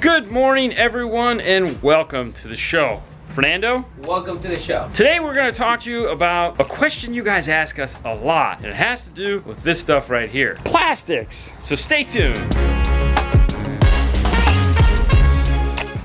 Good morning, everyone, and welcome to the show. Fernando? Welcome to the show. Today we're going to talk to you about a question you guys ask us a lot, and it has to do with this stuff right here. Plastics. So stay tuned.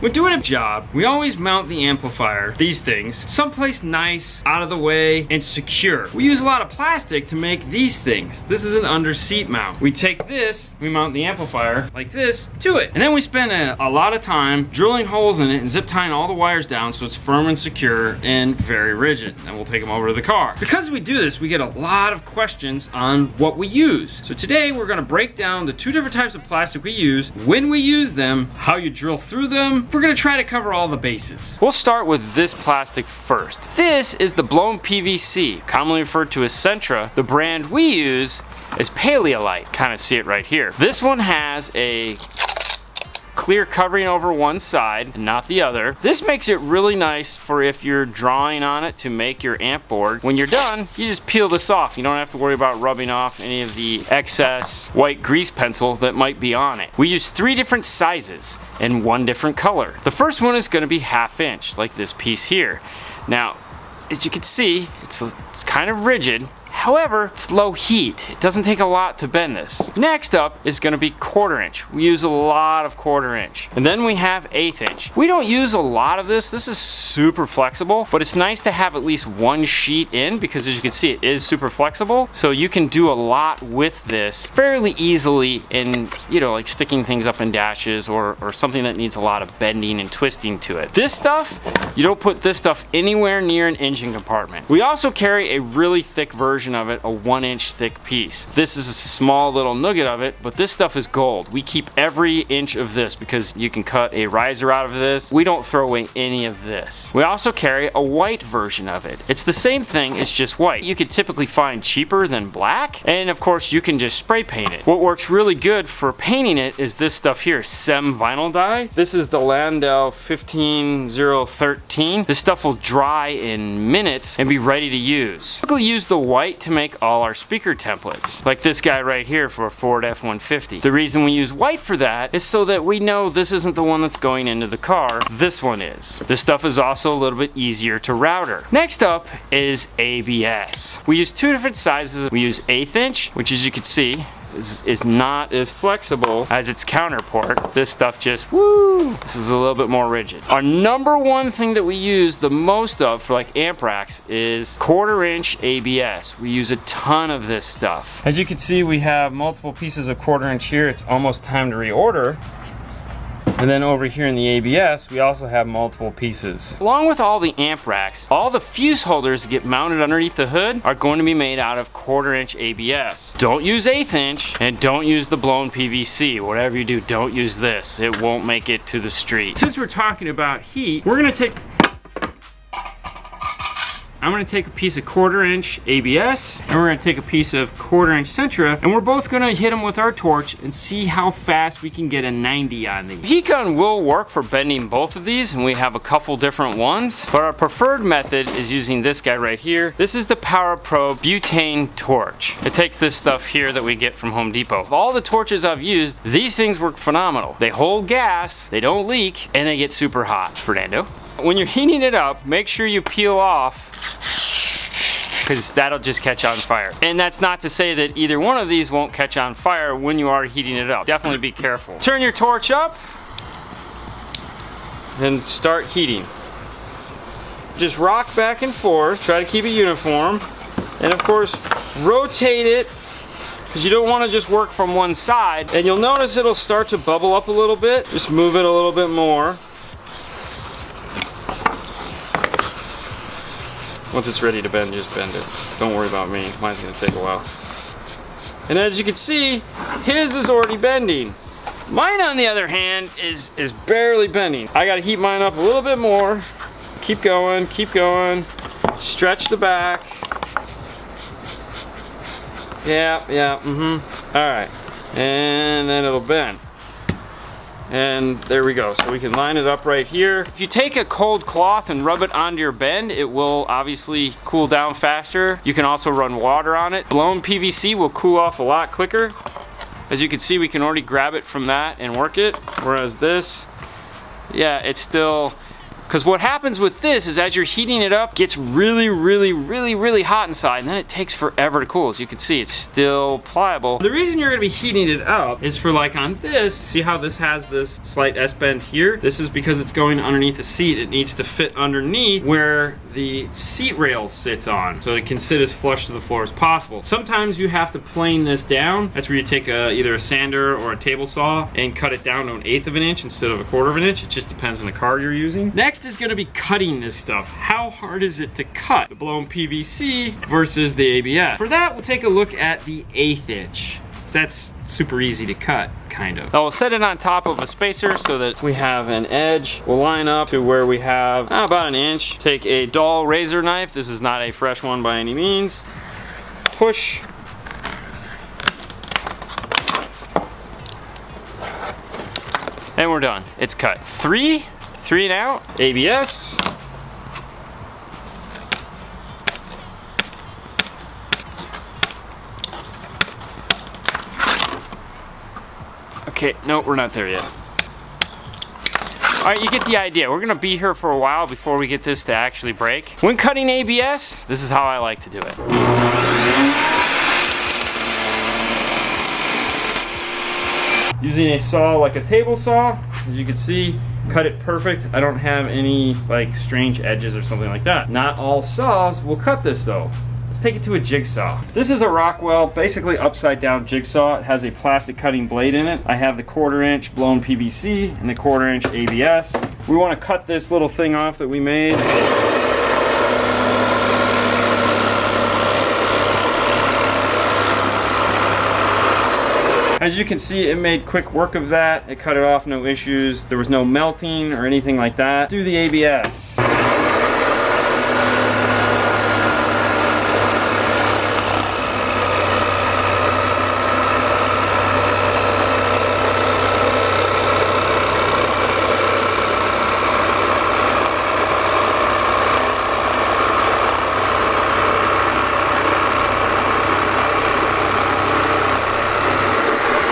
When doing a job, we always mount the amplifier, these things, someplace nice, out of the way, and secure. We use a lot of plastic to make these things. This is an under seat mount. We take this, we mount the amplifier like this to it. And then we spend a lot of time drilling holes in it and zip tying all the wires down so it's firm and secure and very rigid. Then we'll take them over to the car. Because we do this, we get a lot of questions on what we use. So today we're gonna break down the two different types of plastic we use, when we use them, how you drill through them. We're gonna try to cover all the bases. We'll start with this plastic first. This is the blown PVC, commonly referred to as Centra. The brand we use is Paleolite. Kind of see it right here. This one has a clear covering over one side and not the other. This makes it really nice for if you're drawing on it to make your amp board. When you're done, you just peel this off. You don't have to worry about rubbing off any of the excess white grease pencil that might be on it. We use 3 different sizes and 1 different color. The first one is going to be 1/2 inch, like this piece here. Now, as you can see, it's kind of rigid. However, it's low heat. It doesn't take a lot to bend this. Next up is gonna be 1/4 inch. We use a lot of 1/4 inch. And then we have 1/8 inch. We don't use a lot of this. This is super flexible, but it's nice to have at least 1 sheet in because as you can see, it is super flexible. So you can do a lot with this fairly easily in, you know, like sticking things up in dashes or something that needs a lot of bending and twisting to it. This stuff, you don't put this stuff anywhere near an engine compartment. We also carry a really thick version of it, a 1 inch thick piece. This is a small little nugget of it, but this stuff is gold. We keep every inch of this because you can cut a riser out of this. We don't throw away any of this. We also carry a white version of it. It's the same thing, it's just white. You could typically find cheaper than black, and of course you can just spray paint it. What works really good for painting it is this stuff here, SEM vinyl dye. This is the Landau 15013. This stuff will dry in minutes and be ready to use. Typically use the white to make all our speaker templates, like this guy right here for a Ford F-150. The reason we use white for that is so that we know this isn't the one that's going into the car, this one is. This stuff is also a little bit easier to router. Next up is ABS. We use 2 different sizes. We use 1/8 inch, which as you can see, is not as flexible as its counterpart. This stuff just, woo, this is a little bit more rigid. Our number one thing that we use the most of for like amp racks is 1/4 inch ABS. We use a ton of this stuff. As you can see, we have multiple pieces of 1/4 inch here. It's almost time to reorder. And then over here in the ABS, we also have multiple pieces. Along with all the amp racks, all the fuse holders that get mounted underneath the hood are going to be made out of 1/4 inch ABS. Don't use 1/8 inch and don't use the blown PVC. Whatever you do, don't use this. It won't make it to the street. Since we're talking about heat, I'm gonna take a piece of 1/4 inch ABS, and we're gonna take a piece of 1/4 inch Centra, and we're both gonna hit them with our torch and see how fast we can get a 90 on these. Heat gun will work for bending both of these, and we have a couple different ones, but our preferred method is using this guy right here. This is the Power Pro butane torch. It takes this stuff here that we get from Home Depot. Of all the torches I've used, these things work phenomenal. They hold gas, they don't leak, and they get super hot. Fernando? When you're heating it up, make sure you peel off, because that'll just catch on fire. And that's not to say that either one of these won't catch on fire when you are heating it up. Definitely be careful. Turn your torch up and start heating. Just rock back and forth, try to keep it uniform, and of course rotate it, because you don't want to just work from one side. And you'll notice it'll start to bubble up a little bit. Just move it a little bit more. Once it's ready to bend, just bend it. Don't worry about me, mine's gonna take a while. And as you can see, his is already bending. Mine, on the other hand, is barely bending. I gotta heat mine up a little bit more. Keep going, keep going. Stretch the back. Yeah, all right. And then it'll bend. And there we go. So we can line it up right here. If you take a cold cloth and rub it onto your bend, it will obviously cool down faster. You can also run water on it. Blown PVC will cool off a lot quicker. As you can see, we can already grab it from that and work it. Whereas this, Yeah, it's still, because what happens with this is as you're heating it up, it gets really, really, really, really hot inside, and then it takes forever to cool. As you can see, it's still pliable. The reason you're gonna be heating it up is for, like on this, see how this has this slight S-bend here? This is because it's going underneath the seat. It needs to fit underneath where the seat rail sits on, so it can sit as flush to the floor as possible. Sometimes you have to plane this down. That's where you take either a sander or a table saw and cut it down to 1/8 of an inch instead of 1/4 of an inch. It just depends on the car you're using. Next is gonna be cutting this stuff. How hard is it to cut the blown PVC versus the ABS? For that, we'll take a look at the 1/8 inch. That's super easy to cut, kind of. I'll set it on top of a spacer so that we have an edge. We'll line up to where we have about 1 inch. Take a dull razor knife. This is not a fresh one by any means. Push. And we're done. It's cut. 3 and out, ABS. Okay, no, we're not there yet. All right, you get the idea. We're gonna be here for a while before we get this to actually break. When cutting ABS, this is how I like to do it. Using a saw like a table saw, as you can see, cut it perfect. I don't have any like strange edges or something like that. Not all saws will cut this though. Let's take it to a jigsaw. This is a Rockwell, basically upside down jigsaw. It has a plastic cutting blade in it. I have the 1/4 inch blown PVC and the 1/4 inch ABS. We want to cut this little thing off that we made. As you can see, it made quick work of that. It cut it off, no issues. There was no melting or anything like that. Do the ABS.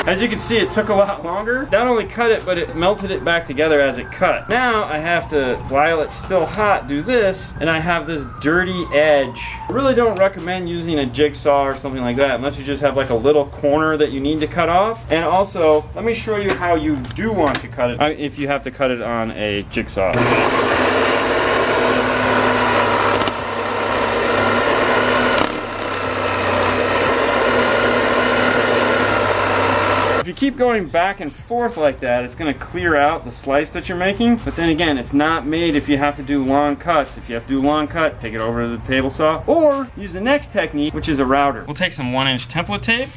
As you can see, it took a lot longer. Not only cut it, but it melted it back together as it cut. Now I have to, while it's still hot, do this, and I have this dirty edge. I really don't recommend using a jigsaw or something like that unless you just have like a little corner that you need to cut off. And also, let me show you how you do want to cut it if you have to cut it on a jigsaw. If you keep going back and forth like that, it's gonna clear out the slice that you're making. But then again, it's not made if you have to do long cuts. If you have to do long cut, take it over to the table saw, or use the next technique, which is a router. We'll take some 1-inch template tape.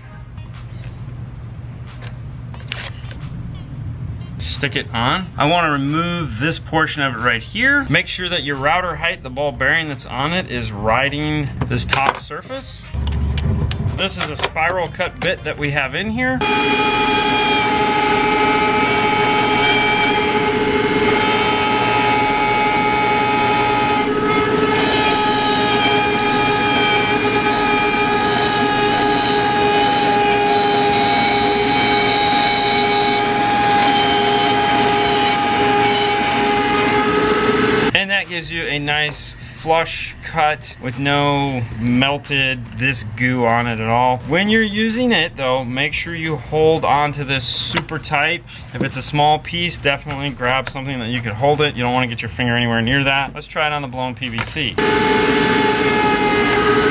Stick it on. I want to remove this portion of it right here. Make sure that your router height, the ball bearing that's on it, is riding this top surface. This is a spiral cut bit that we have in here. And that gives you a nice flush cut with no melted this goo on it at all. When you're using it though, make sure you hold on to this super tight. If it's a small piece, definitely grab something that you can hold it. You don't want to get your finger anywhere near that. Let's try it on the blown PVC.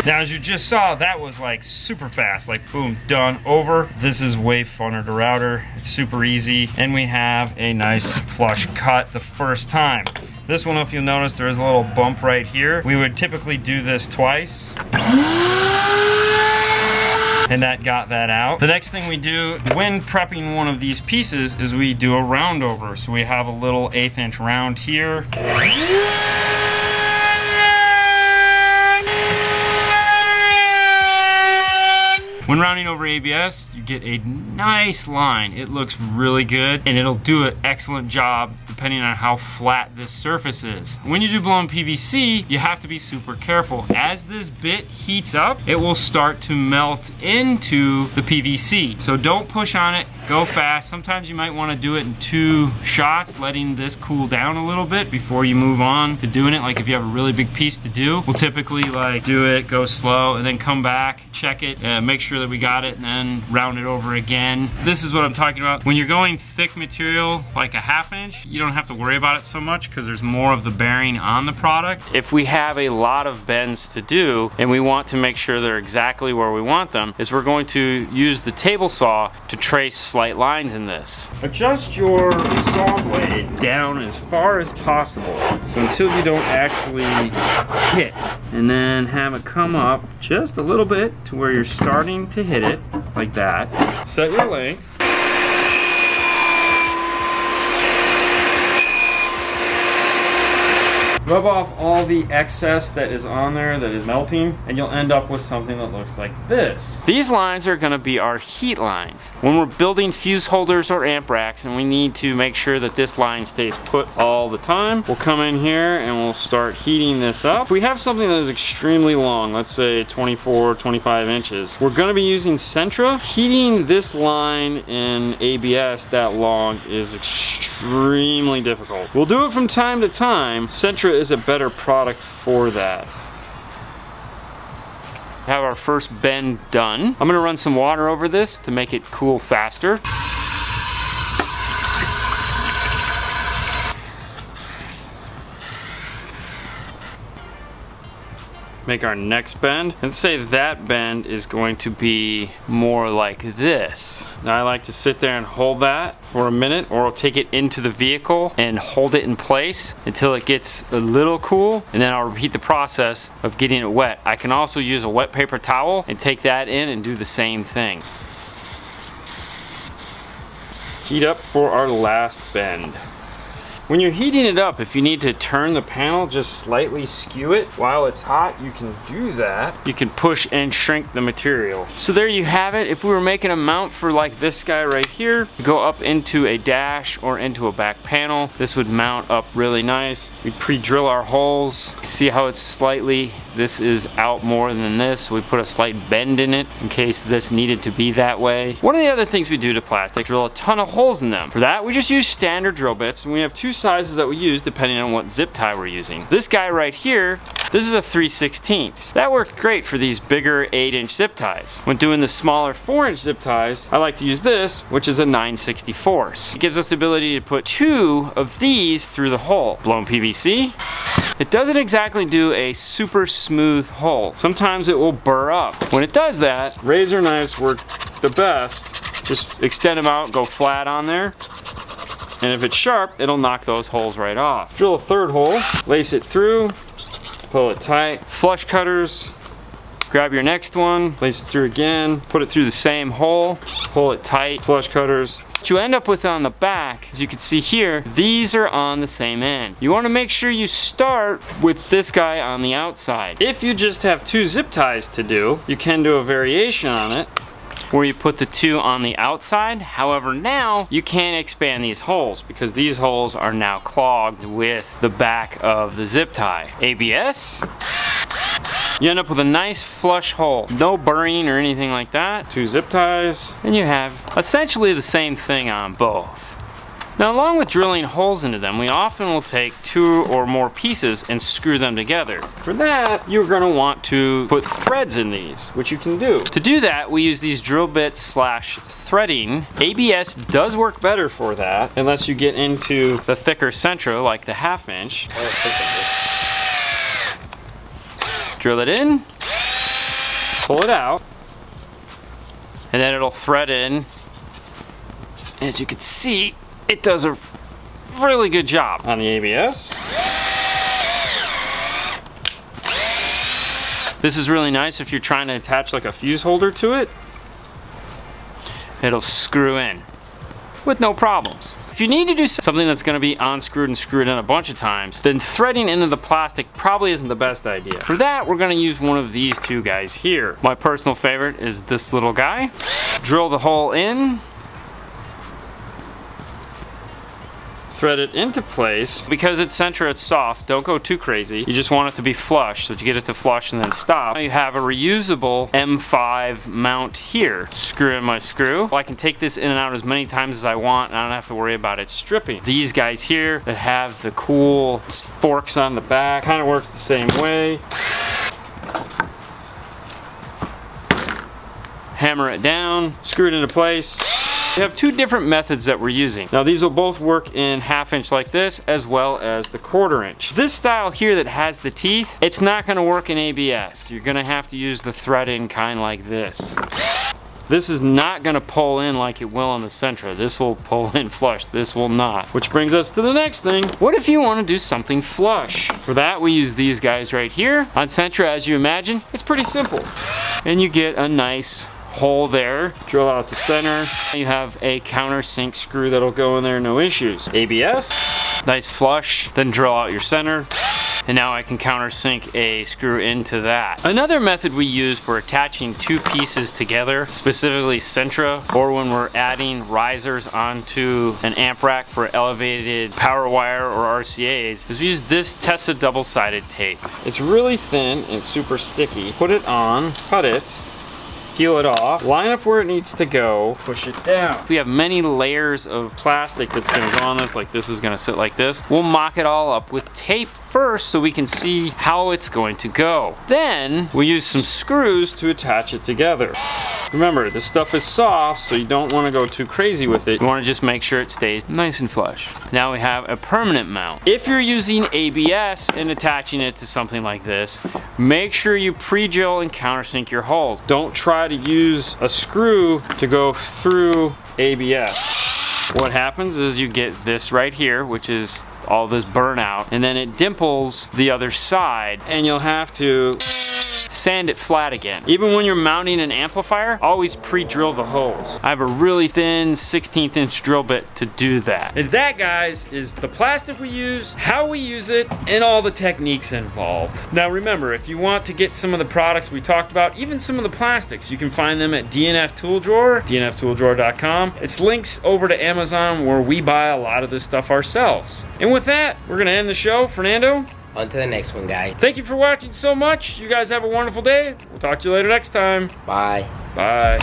Now, as you just saw, that was like super fast, like boom, done, over. This is way funner to router. It's super easy, and we have a nice flush cut the first time. This one, if you'll notice, there is a little bump right here. We would typically do this twice. And that got that out. The next thing we do when prepping one of these pieces is we do a round over. So we have a little 1/8 inch round here. When rounding over ABS, you get a nice line. It looks really good, and it'll do an excellent job depending on how flat this surface is. When you do blown PVC, you have to be super careful. As this bit heats up, it will start to melt into the PVC. So don't push on it, go fast. Sometimes you might want to do it in 2 shots, letting this cool down a little bit before you move on to doing it. Like if you have a really big piece to do, we'll typically like do it, go slow, and then come back, check it, make sure that we got it, and then round it over again. This is what I'm talking about. When you're going thick material, like a 1/2 inch, you don't have to worry about it so much because there's more of the bearing on the product. If we have a lot of bends to do and we want to make sure they're exactly where we want them, is we're going to use the table saw to trace slight lines in this. Adjust your saw blade down as far as possible, so until you don't actually hit, and then have it come up just a little bit to where you're starting to hit it, like that. Set your length. Rub off all the excess that is on there that is melting, and you'll end up with something that looks like this. These lines are gonna be our heat lines. When we're building fuse holders or amp racks and we need to make sure that this line stays put all the time, we'll come in here and we'll start heating this up. If we have something that is extremely long, let's say 24, 25 inches, we're gonna be using Sentra. Heating this line in ABS that long is extremely difficult. We'll do it from time to time. Sentra is a better product for that. Have our first bend done. I'm gonna run some water over this to make it cool faster. Make our next bend. Let's say that bend is going to be more like this. Now I like to sit there and hold that for a minute, or I'll take it into the vehicle and hold it in place until it gets a little cool, and then I'll repeat the process of getting it wet. I can also use a wet paper towel and take that in and do the same thing. Heat up for our last bend. When you're heating it up, if you need to turn the panel, just slightly skew it while it's hot, you can do that. You can push and shrink the material. So there you have it. If we were making a mount for like this guy right here, go up into a dash or into a back panel, this would mount up really nice. We pre-drill our holes. See how it's slightly, this is out more than this. We put a slight bend in it in case this needed to be that way. One of the other things we do to plastic, drill a ton of holes in them. For that, we just use standard drill bits, and we have 2 sizes that we use depending on what zip tie we're using. This guy right here, this is a 3/16. That worked great for these bigger 8-inch zip ties. When doing the smaller 4-inch zip ties, I like to use this, which is a 9/64. It gives us the ability to put 2 of these through the hole. Blown PVC. It doesn't exactly do a super smooth hole. Sometimes it will burr up. When it does that, razor knives work the best. Just extend them out, go flat on there. And if it's sharp, it'll knock those holes right off. Drill a 3rd hole, lace it through, pull it tight. Flush cutters, grab your next one, lace it through again, put it through the same hole, pull it tight, flush cutters. What you end up with on the back, as you can see here, these are on the same end. You want to make sure you start with this guy on the outside. If you just have 2 zip ties to do, you can do a variation on it, where you put the 2 on the outside. However, now you can't expand these holes because these holes are now clogged with the back of the zip tie. ABS, you end up with a nice flush hole. No burring or anything like that. 2 zip ties, and you have essentially the same thing on both. Now, along with drilling holes into them, we often will take 2 or more pieces and screw them together. For that, you're gonna want to put threads in these, which you can do. To do that, we use these drill bits slash threading. ABS does work better for that, unless you get into the thicker Sentra, like the 1/2 inch. Drill it in, pull it out, and then it'll thread in. As you can see, it does a really good job on the ABS. This is really nice if you're trying to attach like a fuse holder to it. It'll screw in. with no problems. If you need to do something that's gonna be unscrewed and screwed in a bunch of times, then threading into the plastic probably isn't the best idea. For that, we're gonna use one of these two guys here. My personal favorite is this little guy. Drill the hole in, thread it into place. Because it's Sentra, it's soft, don't go too crazy. You just want it to be flush, so that you get it to flush and then stop. Now you have a reusable M5 mount here. Screw in my screw. Well, I can take this in and out as many times as I want, and I don't have to worry about it stripping. These guys here that have the cool forks on the back, kind of works the same way. Hammer it down, screw it into place. We have two different methods that we're using. Now these will both work in 1/2 inch like this, as well as the 1/4 inch. This style here that has the teeth, it's not gonna work in ABS. You're gonna have to use the thread in kind like this. This is not gonna pull in like it will on the Sentra. This will pull in flush, this will not. Which brings us to the next thing. What if you wanna do something flush? For that, we use these guys right here. On Sentra, as you imagine, it's pretty simple. And you get a nice hole there, drill out the center. You have a countersink screw that'll go in there, no issues. ABS, nice flush, then drill out your center. And now I can countersink a screw into that. Another method we use for attaching two pieces together, specifically Sentra, or when we're adding risers onto an amp rack for elevated power wire or RCAs, is we use this tested double-sided tape. It's really thin and super sticky. Put it on, cut it, peel it off, line up where it needs to go, push it down. If we have many layers of plastic that's gonna go on this, like this is gonna sit like this, we'll mock it all up with tape first so we can see how it's going to go. Then we'll use some screws to attach it together. Remember, this stuff is soft, so you don't want to go too crazy with it. You want to just make sure it stays nice and flush. Now we have a permanent mount. If you're using ABS and attaching it to something like this, make sure you pre-drill and countersink your holes. Don't try to use a screw to go through ABS. What happens is you get this right here, which is all this burnout, and then it dimples the other side, and you'll have to sand it flat again. Even when you're mounting an amplifier, always pre-drill the holes. I have a really thin 1/16 inch drill bit to do that. And that, guys, is the plastic we use, how we use it, and all the techniques involved. Now remember, if you want to get some of the products we talked about, even some of the plastics, you can find them at DNF Tool Drawer, dnftooldrawer.com. It's links over to Amazon where we buy a lot of this stuff ourselves. And with that, we're gonna end the show. Fernando? On to the next one, guys. Thank you for watching so much. You guys have a wonderful day. We'll talk to you later next time. Bye. Bye.